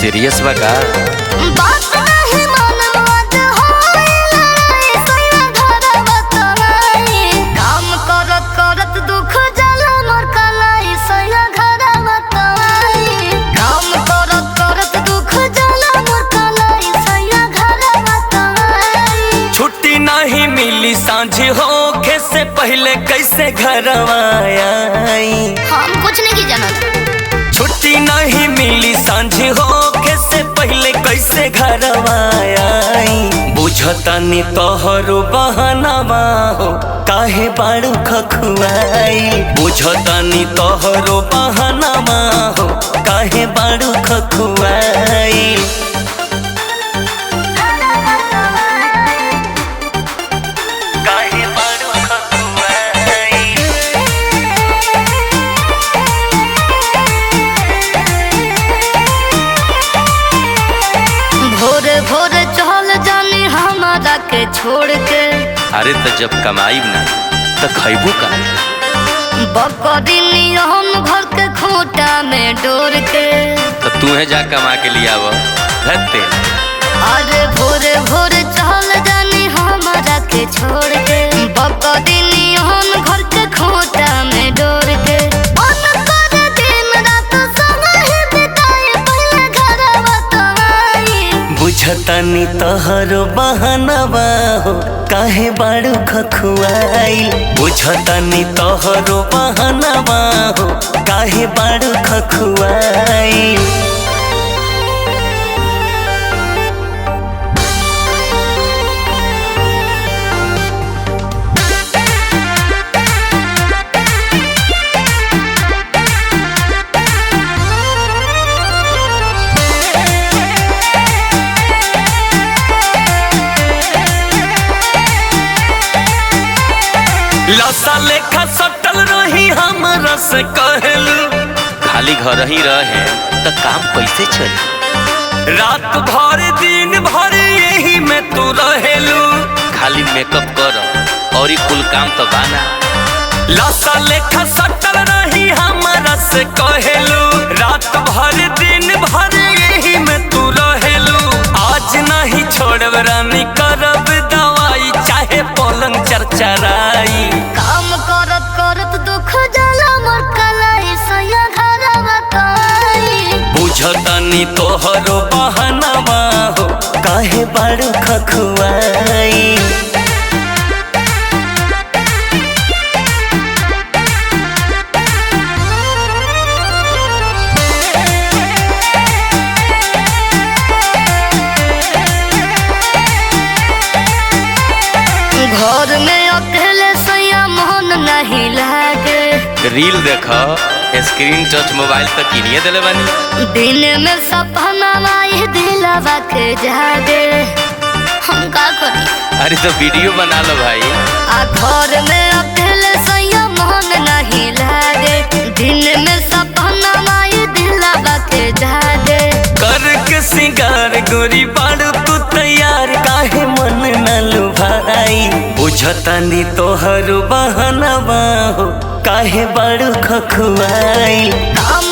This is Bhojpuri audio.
सीरियस बा का? बात नहीं मानवत होइला सैया घरवा तोराई काम करत करत दुख जाला मोर कलाई सैया घरवा तोराई काम करत करत दुख जाला मोर कलाई सैया घरवा तोराई छुट्टी नहीं मिली सांझ होखे से पहले कैसे घरवा आई। हम कुछ नहीं जानत। छुट्टी नहीं मिली सांझ होखे से पहले कैसे घरवा आई। बुझतानी तोहरो बहनवा हो काहे बाड़ू खखुआई। बुझतानी तोहरो बहनवा हो काहे बाड़ू खखुआई। भोरे भोरे चल जानी हमारा के छोड़ के। अरे तो जब कमाई ना तो खैबू का? बकरी हम घर के खूंटा में डोर के। तो तू है जा कमा के लिया वो धरते। अरे भोरे भोरे चल जानी हमारा के छोड़ के। बकरी हम घर के खूंटा में डोर के। बुझतानी तोहरो बहनवा हो काहे बाड़ू खखुआई। बुझतानी तोहरो बहनवा हो काहे बाड़ू खखुआई। लसा लेखा सटल रही हमरा से कहलू। खाली घर ही रहे तो काम कैसे चली? रात भर दिन भर यही में तू रहेलू। खाली मेकअप कर और कुल काम तो बाना। लसा लेखा सटल रही हमरा से कहलू। रात भर दिन भर यही में तू रहेलू। आज नहीं छोड़ब रानी करब दवाई चाहे पलंग चरचराई। काम करत करत दुख जाला मोर कलाई सैया घरवा तोराई। बुझतानी तोहरो बहनवा हो काहे बाड़ू खखुआई। घर में अकेले सैया मोहन नहीं लागे। रील देखा स्क्रीन टच मोबाइल तो किनिए दिले बानी। दिन में सपना आई दिलवा के जागे। हम का करी? अरे तो वीडियो बना लो भाई। आ घर में अकेले सैया मोहन नहीं लागे। दिन में सपना आई दिलवा के जागे। करके सिंगार गोरी बाड़ू तू तैयार काहे मन न लुभाई। बुझतानी तोहरो बहनवा हो काहे बाड़ू खखुआई। काम